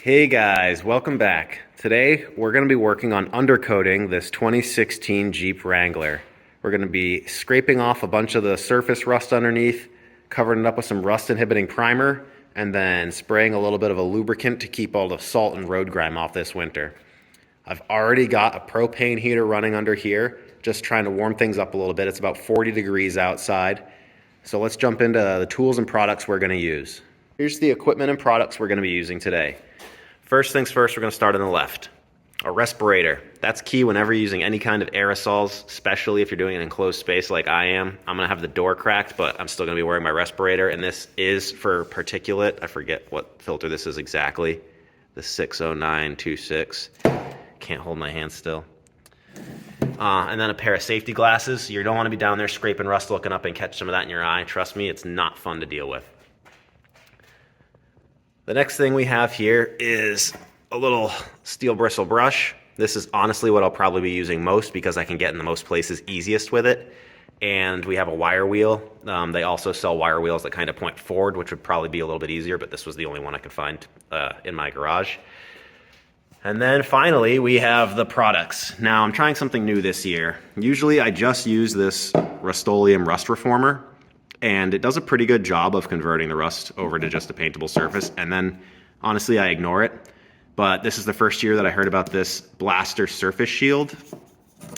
Hey guys, welcome back. Today we're going to be working on undercoating this 2016 Jeep Wrangler. We're going to be scraping off a bunch of the surface rust underneath, covering it up with some rust inhibiting primer, and then spraying a little bit of a lubricant to keep all the salt and road grime off this winter. I've already got a propane heater running under here, just trying to warm things up a little bit. It's about 40 degrees outside. So let's jump into the tools and products we're going to use. Here's the equipment and products we're going to be using today. First things first, we're going to start on the left. A respirator. That's key whenever you're using any kind of aerosols, especially if you're doing an enclosed space like I am. I'm going to have the door cracked, but I'm still going to be wearing my respirator, and this is for particulate. I forget what filter this is exactly. The 60926. Can't hold my hand still. And then a pair of safety glasses. You don't want to be down there scraping rust, looking up and catch some of that in your eye. Trust me, it's not fun to deal with. The next thing we have here is a little steel bristle brush. This is honestly what I'll probably be using most because I can get in the most places easiest with it. And we have a wire wheel. They also sell wire wheels that kind of point forward, which would probably be a little bit easier, but this was the only one I could find in my garage. And then finally, we have the products. Now, I'm trying something new this year. Usually, I just use this Rust-Oleum rust reformer, and it does a pretty good job of converting the rust over to just a paintable surface. And then, honestly, I ignore it. But this is the first year that I heard about this Blaster Surface Shield,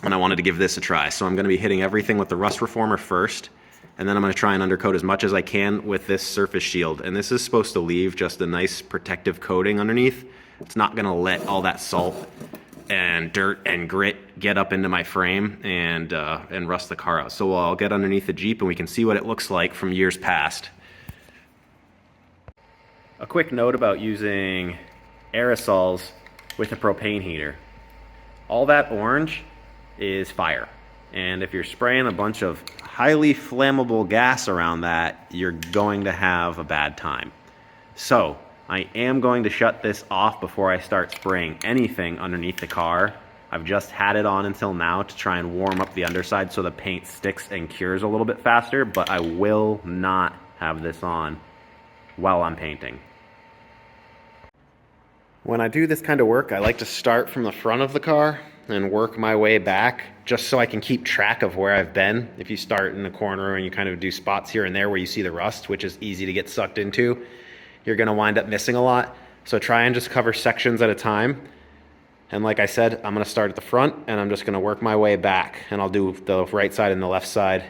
and I wanted to give this a try. So I'm going to be hitting everything with the rust reformer first, and then I'm going to try and undercoat as much as I can with this Surface Shield. And this is supposed to leave just a nice protective coating underneath. It's not going to let all that salt and dirt and grit get up into my frame and rust the car out. So I'll get underneath the Jeep and we can see what it looks like from years past. A quick note about using aerosols with a propane heater. All that orange is fire. And if you're spraying a bunch of highly flammable gas around that, you're going to have a bad time. So I am going to shut this off before I start spraying anything underneath the car. I've just had it on until now to try and warm up the underside so the paint sticks and cures a little bit faster, but I will not have this on while I'm painting. When I do this kind of work, I like to start from the front of the car and work my way back just so I can keep track of where I've been. If you start in the corner and you kind of do spots here and there where you see the rust, which is easy to get sucked into, you're going to wind up missing a lot. So try and just cover sections at a time. And like I said, I'm going to start at the front and I'm just going to work my way back, and I'll do the right side and the left side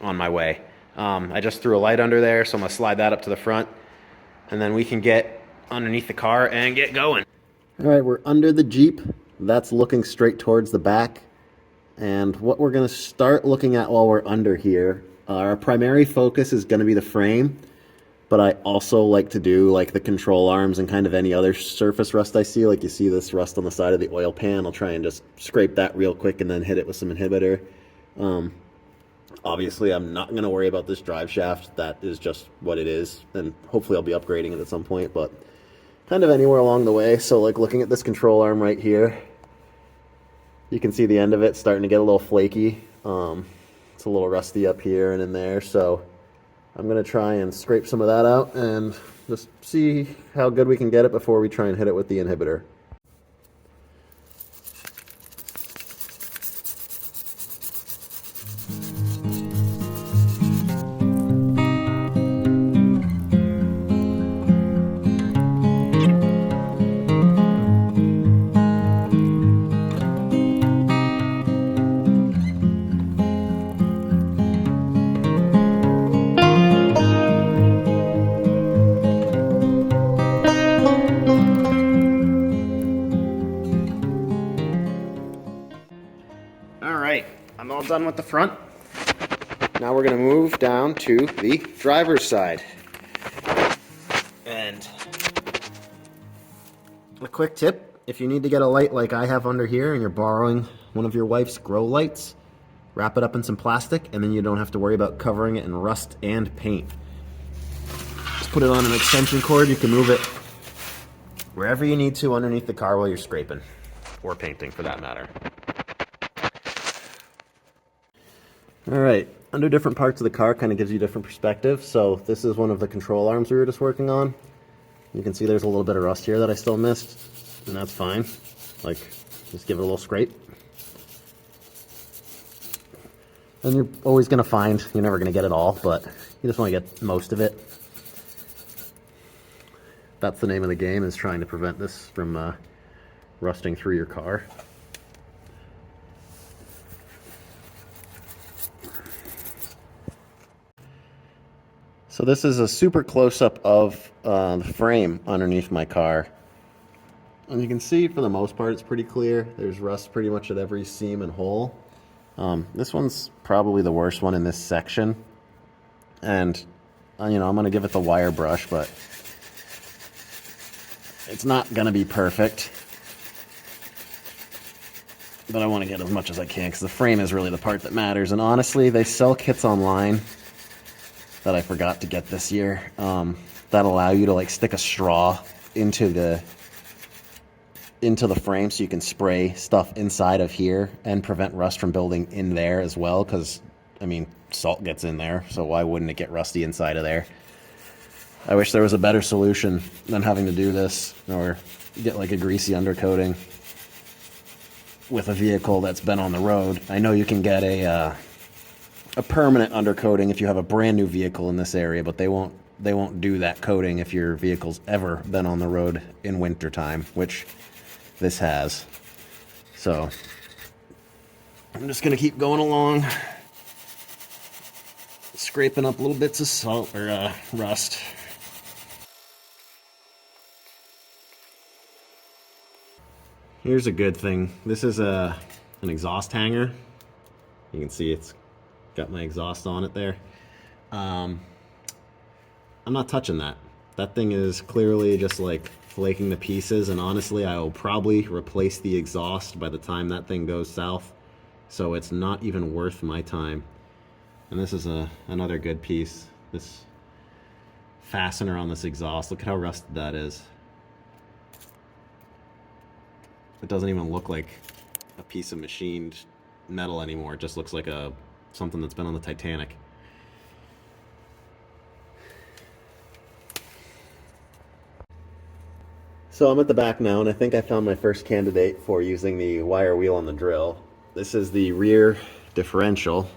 on my way. I just threw a light under there, so I'm going to slide that up to the front, and then we can get underneath the car and get going. All right, we're under the Jeep. That's looking straight towards the back. And what we're going to start looking at while we're under here, our primary focus is going to be the frame. But I also like to do like the control arms and kind of any other surface rust I see. Like you see this rust on the side of the oil pan. I'll try and just scrape that real quick and then hit it with some inhibitor. Obviously, I'm not going to worry about this drive shaft. That is just what it is. And hopefully I'll be upgrading it at some point. But kind of anywhere along the way. So like looking at this control arm right here, you can see the end of it starting to get a little flaky. It's a little rusty up here and in there. So I'm going to try and scrape some of that out and just see how good we can get it before we try and hit it with the inhibitor. I'm all done with the front. Now we're going to move down to the driver's side. And a quick tip, if you need to get a light like I have under here and you're borrowing one of your wife's grow lights, wrap it up in some plastic and then you don't have to worry about covering it in rust and paint. Just put it on an extension cord. You can move it wherever you need to underneath the car while you're scraping, or painting for that matter. All right, under different parts of the car kind of gives you different perspective. So this is one of the control arms we were just working on. You can see there's a little bit of rust here that I still missed, and that's fine. Like, just give it a little scrape. And you're always going to find, you're never going to get it all, but you just want to get most of it. That's the name of the game, is trying to prevent this from rusting through your car. So this is a super close-up of the frame underneath my car. And you can see, for the most part, it's pretty clear. There's rust pretty much at every seam and hole. This one's probably the worst one in this section. And, you know, I'm going to give it the wire brush, but it's not going to be perfect. But I want to get as much as I can, because the frame is really the part that matters. And honestly, they sell kits online that I forgot to get this year that allow you to like stick a straw into the frame, so you can spray stuff inside of here and prevent rust from building in there as well, because I mean, salt gets in there, so why wouldn't it get rusty inside of there? I wish there was a better solution than having to do this or get like a greasy undercoating with a vehicle that's been on the road. I know you can get a permanent undercoating if you have a brand new vehicle in this area, but they won't do that coating if your vehicle's ever been on the road in winter time, which this has. So I'm just gonna keep going along, scraping up little bits of salt or rust. Here's a good thing. This is an exhaust hanger. You can see it's got my exhaust on it there. I'm not touching that. That thing is clearly just like flaking to pieces, and honestly, I will probably replace the exhaust by the time that thing goes south, so it's not even worth my time. And this is another good piece. This fastener on this exhaust, look at how rusted that is. It doesn't even look like a piece of machined metal anymore. It just looks like something that's been on the Titanic. So I'm at the back now, and I think I found my first candidate for using the wire wheel on the drill. This is the rear differential,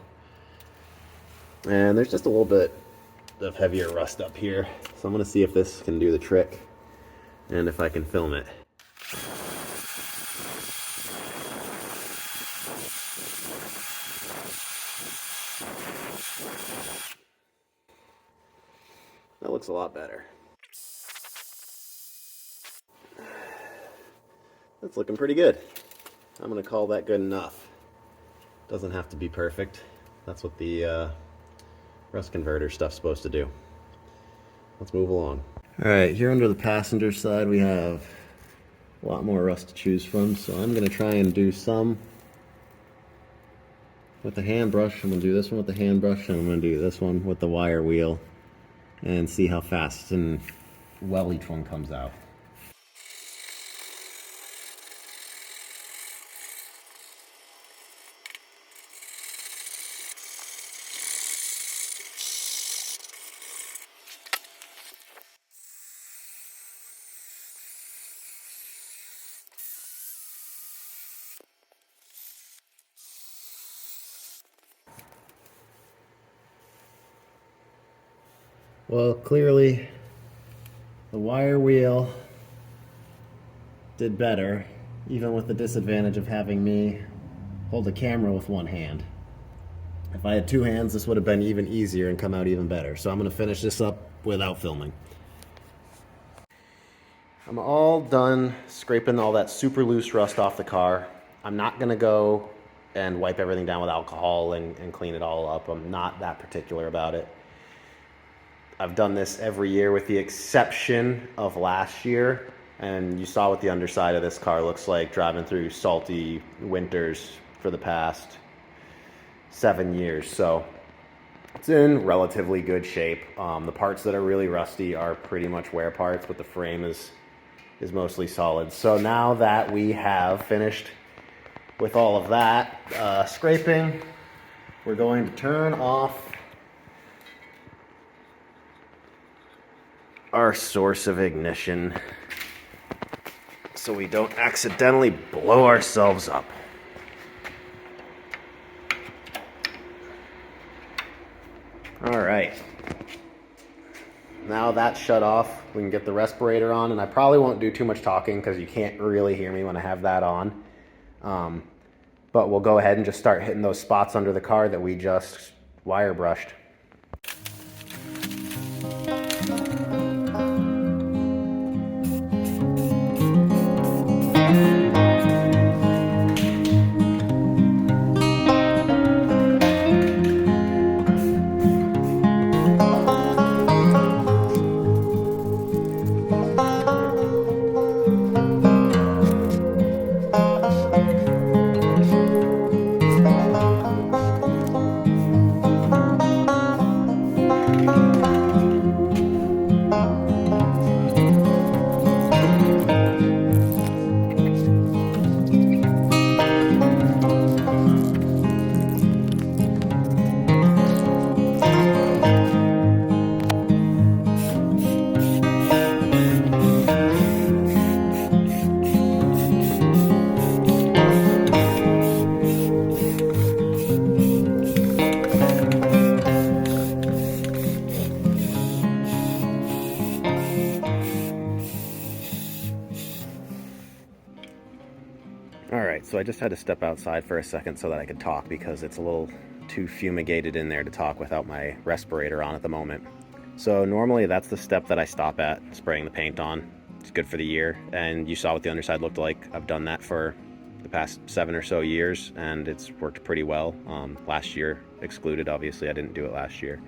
and there's just a little bit of heavier rust up here. So I'm gonna see if this can do the trick and if I can film it. That looks a lot better. That's looking pretty good. I'm gonna call that good enough. Doesn't have to be perfect. That's what the rust converter stuff's supposed to do. Let's move along. All right, here under the passenger side, we have a lot more rust to choose from. So I'm gonna try and do some with the hand brush. I'm gonna do this one with the hand brush, and I'm gonna do this one with the wire wheel, and see how fast and well each one comes out. Well, clearly the wire wheel did better, even with the disadvantage of having me hold the camera with one hand. If I had two hands, this would have been even easier and come out even better. So I'm going to finish this up without filming. I'm all done scraping all that super loose rust off the car. I'm not going to go and wipe everything down with alcohol and clean it all up. I'm not that particular about it. I've done this every year with the exception of last year, and you saw what the underside of this car looks like driving through salty winters for the past 7 years. So it's in relatively good shape. The parts that are really rusty are pretty much wear parts, but the frame is mostly solid. So now that we have finished with all of that scraping, we're going to turn off our source of ignition so we don't accidentally blow ourselves up. All right. Now that's shut off, we can get the respirator on, and I probably won't do too much talking because you can't really hear me when I have that on. But we'll go ahead and just start hitting those spots under the car that we just wire brushed. Alright, so I just had to step outside for a second so that I could talk because it's a little too fumigated in there to talk without my respirator on at the moment. So normally that's the step that I stop at, spraying the paint on. It's good for the year, and you saw what the underside looked like. I've done that for the past 7 or so years, and it's worked pretty well. Last year excluded, obviously I didn't do it last year.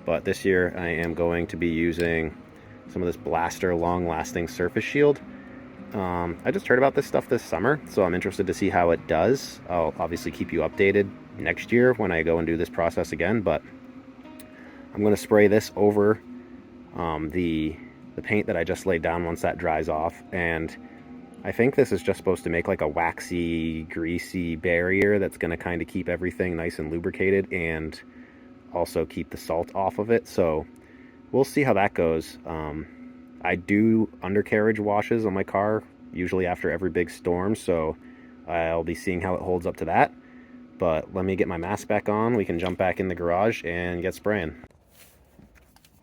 But this year I am going to be using some of this Blaster long-lasting surface shield. I just heard about this stuff this summer, so I'm interested to see how it does. I'll obviously keep you updated next year when I go and do this process again, but I'm going to spray this over the paint that I just laid down once that dries off, and I think this is just supposed to make like a waxy, greasy barrier that's going to kind of keep everything nice and lubricated and also keep the salt off of it, so we'll see how that goes. I do undercarriage washes on my car, usually after every big storm, so I'll be seeing how it holds up to that. But let me get my mask back on, we can jump back in the garage and get spraying.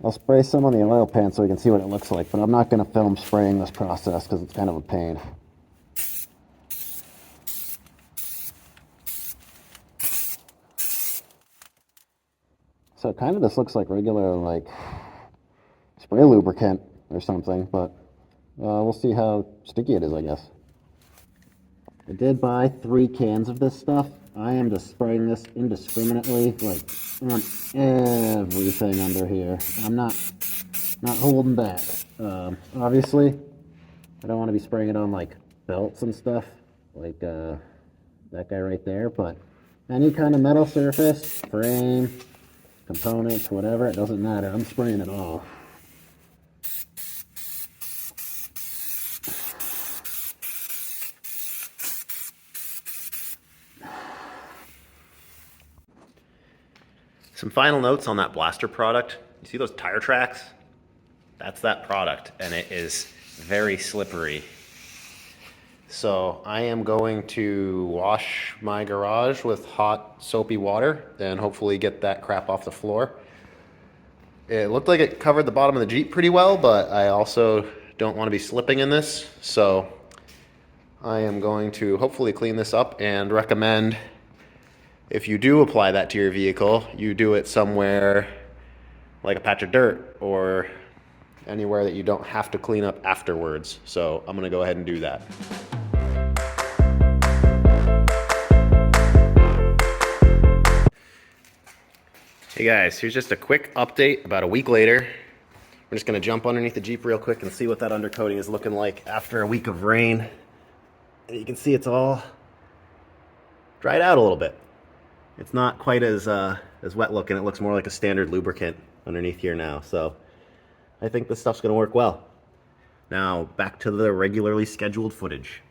I'll spray some on the oil pan so we can see what it looks like, but I'm not going to film spraying this process because it's kind of a pain. So kind of this looks like regular like spray lubricant or something, but we'll see how sticky it is, I guess. I did buy 3 cans of this stuff. I am just spraying this indiscriminately, like on everything under here. I'm not holding back. Obviously, I don't want to be spraying it on like belts and stuff, like that guy right there, but any kind of metal surface, frame, components, whatever, it doesn't matter. I'm spraying it all. Some final notes on that Blaster product. You see those tire tracks? That's that product, and it is very slippery. So I am going to wash my garage with hot soapy water and hopefully get that crap off the floor. It looked like it covered the bottom of the Jeep pretty well, but I also don't want to be slipping in this, so I am going to hopefully clean this up and recommend, if you do apply that to your vehicle, you do it somewhere like a patch of dirt or anywhere that you don't have to clean up afterwards. So I'm gonna go ahead and do that. Hey guys, here's just a quick update about a week later. We're just gonna jump underneath the Jeep real quick and see what that undercoating is looking like after a week of rain. And you can see it's all dried out a little bit. It's not quite as wet looking. It looks more like a standard lubricant underneath here now. So I think this stuff's gonna work well. Now back to the regularly scheduled footage.